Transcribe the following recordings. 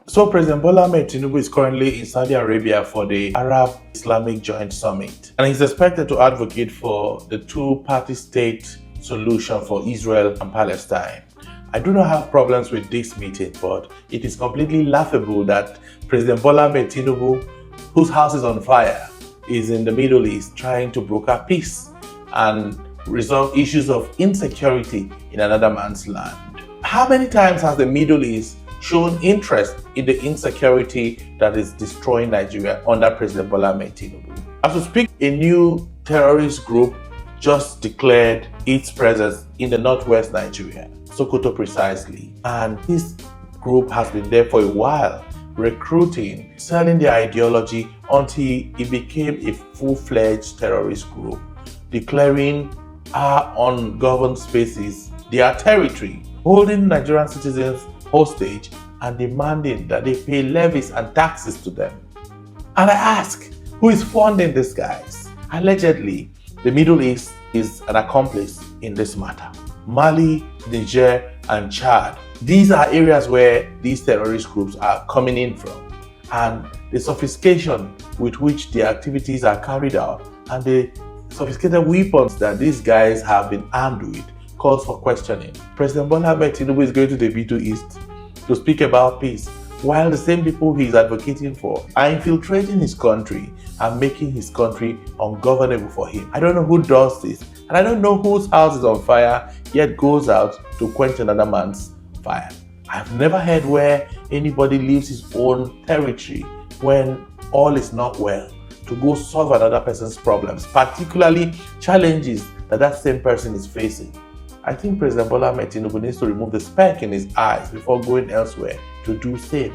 So President Tinubu is currently in Saudi Arabia for the Arab Islamic Joint Summit, and he's expected to advocate for the two-party state solution for Israel and Palestine. I do not have problems with this meeting, but it is completely laughable that President Tinubu, whose house is on fire, is in the Middle East trying to broker peace and resolve issues of insecurity in another man's land. How many times has the Middle East shown interest in the insecurity that is destroying Nigeria under President Tinubu? As we speak, a new terrorist group just declared its presence in the northwest Nigeria, Sokoto precisely. And this group has been there for a while, recruiting, selling their ideology until it became a full-fledged terrorist group, declaring our ungoverned spaces their territory, holding Nigerian citizens hostage and demanding that they pay levies and taxes to them. And I ask, who is funding these guys? Allegedly, the Middle East is an accomplice in this matter. Mali, Niger, and Chad. These are areas where these terrorist groups are coming in from. And the sophistication with which their activities are carried out and the sophisticated weapons that these guys have been armed with calls for questioning. President Tinubu is going to the Middle East to speak about peace, while the same people he is advocating for are infiltrating his country and making his country ungovernable for him. I don't know who does this, and I don't know whose house is on fire yet goes out to quench another man's fire. I've never heard where anybody leaves his own territory when all is not well to go solve another person's problems, particularly challenges that that same person is facing. I think President Tinubu needs to remove the speck in his eyes before going elsewhere to do same.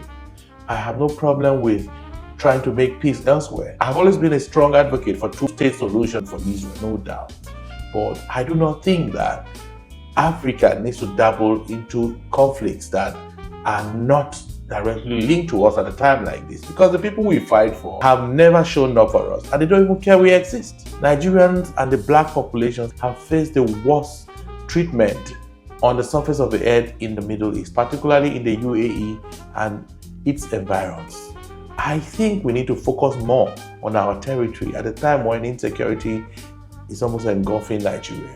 I have no problem with trying to make peace elsewhere. I've always been a strong advocate for two-state solution for Israel, no doubt. But I do not think that Africa needs to dabble into conflicts that are not directly linked to us at a time like this, because the people we fight for have never shown up for us and they don't even care we exist. Nigerians and the black populations have faced the worst treatment on the surface of the earth in the Middle East, particularly in the UAE and its environs. I think we need to focus more on our territory at a time when insecurity is almost engulfing Nigeria.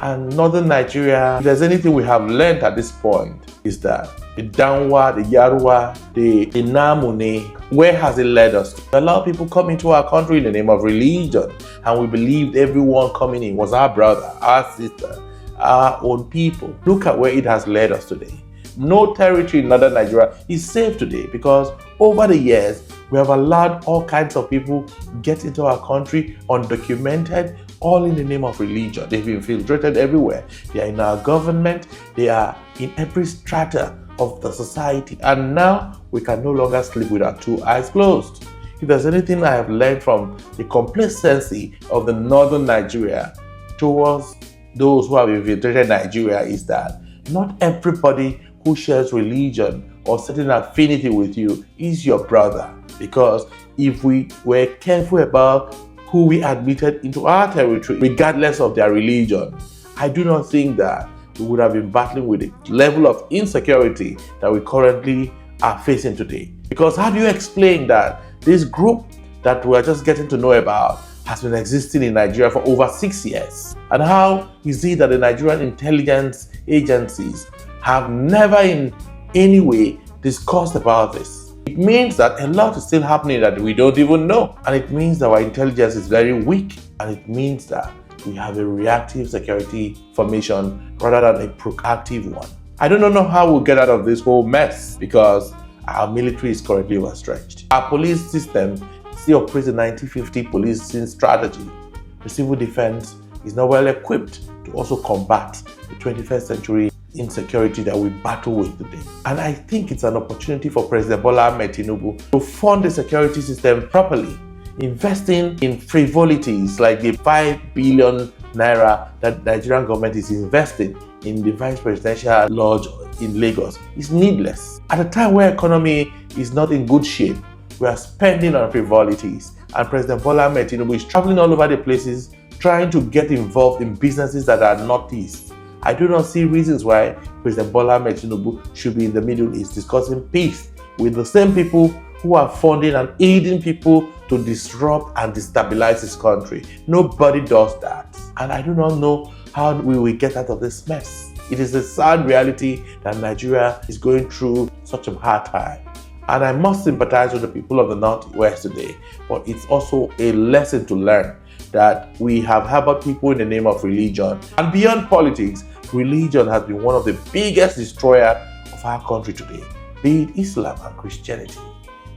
And northern Nigeria, if there's anything we have learned at this point, is that the Danwa, the Yarwa, the Namune, where has it led us to? A lot of people come into our country in the name of religion, and we believed everyone coming in was our brother, our sister, our own people. Look at where it has led us today. No territory in northern Nigeria is safe today because over the years, we have allowed all kinds of people get into our country undocumented, all in the name of religion. They've infiltrated everywhere. They are in our government. They are in every strata of the society. And now we can no longer sleep with our two eyes closed. If there's anything I have learned from the complacency of the northern Nigeria towards those who have infiltrated Nigeria, is that not everybody who shares religion or certain affinity with you is your brother. Because if we were careful about who we admitted into our territory, regardless of their religion, I do not think that we would have been battling with the level of insecurity that we currently are facing today. Because how do you explain that this group that we're just getting to know about has been existing in Nigeria for over 6 years? And how is it that the Nigerian intelligence agencies have never in any way discussed about this? It means that a lot is still happening that we don't even know. And it means that our intelligence is very weak. And it means that we have a reactive security formation rather than a proactive one. I don't know how we'll get out of this whole mess because our military is currently overstretched. Our police system still operates a 1950 policing strategy. The civil defense is not well equipped to also combat the 21st century insecurity that we battle with today. And I think it's an opportunity for President Tinubu to fund the security system properly, investing in frivolities like the 5 billion naira that the Nigerian government is investing in the vice presidential lodge in Lagos is needless. At a time where economy is not in good shape, we are spending on frivolities, and President Tinubu is traveling all over the places trying to get involved in businesses that are not his. I do not see reasons why President Tinubu should be in the Middle East discussing peace with the same people who are funding and aiding people to disrupt and destabilize this country. Nobody does that. And I do not know how we will get out of this mess. It is a sad reality that Nigeria is going through such a hard time. And I must sympathize with the people of the Northwest today, but it's also a lesson to learn that we have harbored people in the name of religion. And beyond politics, religion has been one of the biggest destroyers of our country today, be it Islam and Christianity.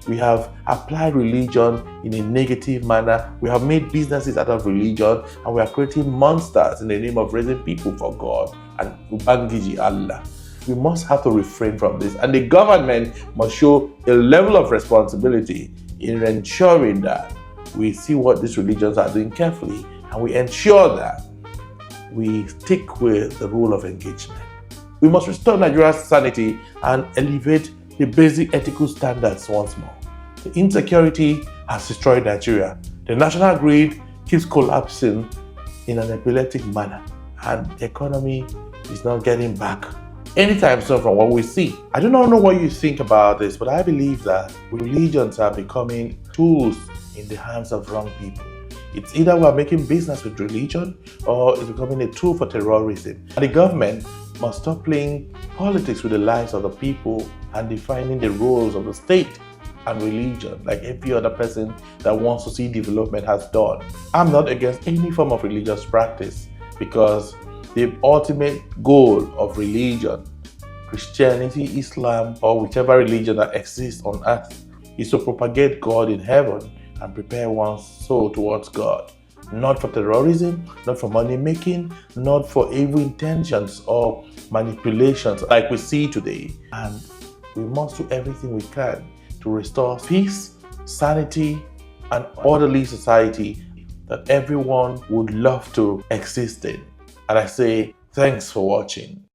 We have applied religion in a negative manner. We have made businesses out of religion, and we are creating monsters in the name of raising people for God and Ubangiji Allah. We must have to refrain from this, and the government must show a level of responsibility in ensuring that we see what these religions are doing carefully, and we ensure that we stick with the rule of engagement. We must restore Nigeria's sanity and elevate the basic ethical standards once more. The insecurity has destroyed Nigeria. The national grid keeps collapsing in an epileptic manner, and the economy is not getting back anytime soon from what we see. I do not know what you think about this, but I believe that religions are becoming tools in the hands of wrong people. It's either we're making business with religion or it's becoming a tool for terrorism. And the government must stop playing politics with the lives of the people and defining the roles of the state and religion like every other person that wants to see development has done. I'm not against any form of religious practice, because the ultimate goal of religion, Christianity, Islam, or whichever religion that exists on earth, is to propagate God in heaven and prepare one's soul towards God. Not for terrorism, not for money making, not for evil intentions or manipulations like we see today. And we must do everything we can to restore peace, sanity, and orderly society that everyone would love to exist in. And I say, thanks for watching.